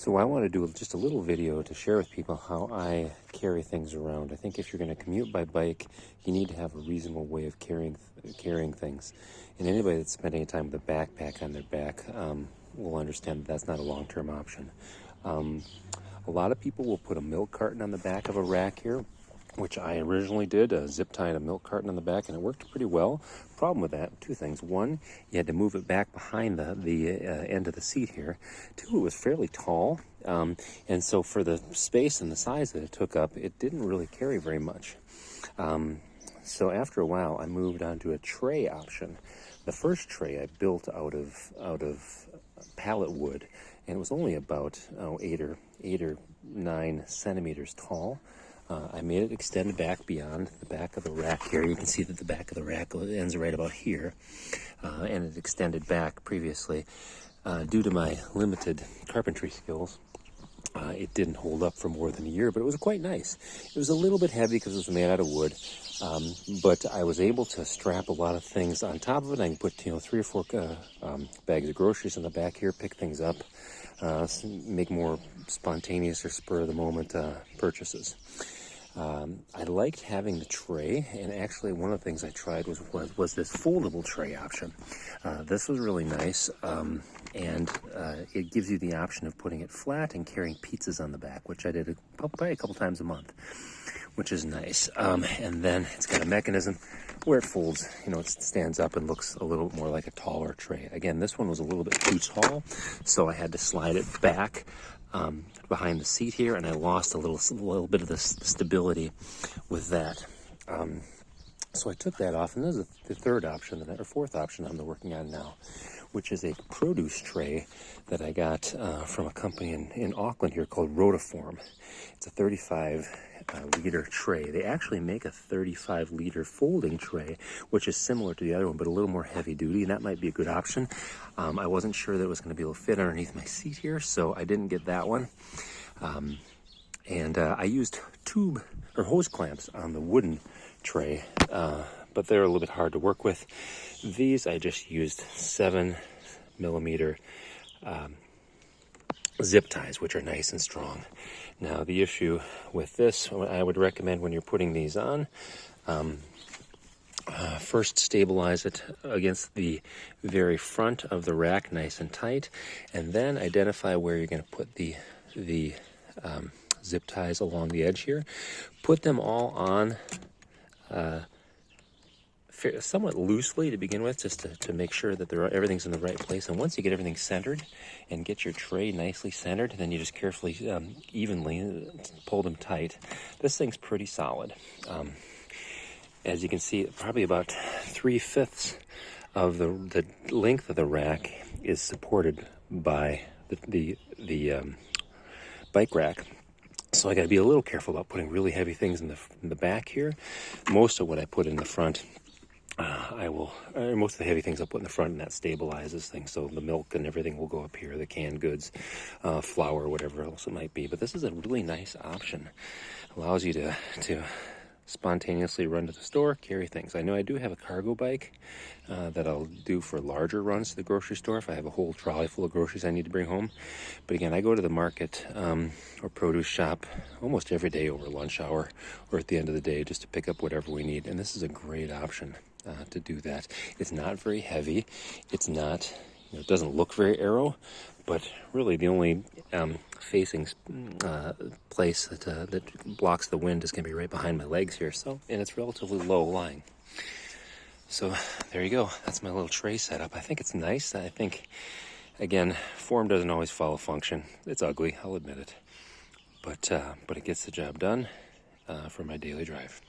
So I want to do just a little video to share with people how I carry things around. I think if you're going to commute by bike, you need to have a reasonable way of carrying things. And anybody that's spent any time with a backpack on their back will understand that that's not a long-term option. A lot of people will put a milk carton on the back of a rack here, which I originally did, zip tying a milk carton on the back, and it worked pretty well. Problem with that, two things. One, you had to move it back behind the end of the seat here. Two, it was fairly tall, and so for the space and the size that it took up, it didn't really carry very much. So after a while, I moved on to a tray option. The first tray I built out of pallet wood, and it was only about 8 or 9 centimeters tall. I made it extend back beyond the back of the rack here. You can see that the back of the rack ends right about here, and it extended back previously. Due to my limited carpentry skills, it didn't hold up for more than a year, but it was quite nice. It was a little bit heavy because it was made out of wood, but I was able to strap a lot of things on top of it. I can put 3 or 4 bags of groceries in the back here, pick things up, make more spontaneous or spur-of-the-moment purchases. I liked having the tray, and actually one of the things I tried was this foldable tray option. This was really nice, and it gives you the option of putting it flat and carrying pizzas on the back, which I did probably a couple times a month, which is nice. And then it's got a mechanism where it folds, it stands up and looks a little more like a taller tray. Again, this one was a little bit too tall, so I had to slide it back behind the seat here, and I lost a little bit of the stability with that. So I took that off, and this is the third option, or fourth option I'm working on now, which is a produce tray that I got from a company in Auckland here called Rotiform. It's a 35-liter tray. They actually make a 35-liter folding tray, which is similar to the other one, but a little more heavy-duty, and that might be a good option. I wasn't sure that it was going to be able to fit underneath my seat here, so I didn't get that one. And I used tube or hose clamps on the wooden tray, but they're a little bit hard to work with. These I just used 7mm zip ties, which are nice and strong. Now the issue with this, I would recommend when you're putting these on, first stabilize it against the very front of the rack nice and tight, and then identify where you're going to put the zip ties along the edge here. Put them all on somewhat loosely to begin with, just to make sure that everything's in the right place. And once you get everything centered and get your tray nicely centered, then you just carefully, evenly pull them tight. This thing's pretty solid. As you can see, probably about 3/5 of the length of the rack is supported by the bike rack. So I got to be a little careful about putting really heavy things in the back here. Most of what I put in the front, most of the heavy things I'll put in the front, and that stabilizes things. So the milk and everything will go up here, the canned goods, flour, whatever else it might be. But this is a really nice option. Allows you to spontaneously run to the store, carry things. I know I do have a cargo bike that I'll do for larger runs to the grocery store if I have a whole trolley full of groceries I need to bring home. But again, I go to the market or produce shop almost every day over lunch hour or at the end of the day just to pick up whatever we need. And this is a great option to do that. It's not very heavy. It's not, it doesn't look very aero, but really the only facing place that blocks the wind is going to be right behind my legs here. So, and it's relatively low lying. So there you go. That's my little tray setup. I think it's nice. I think, again, form doesn't always follow function. It's ugly, I'll admit it, but it gets the job done for my daily drive.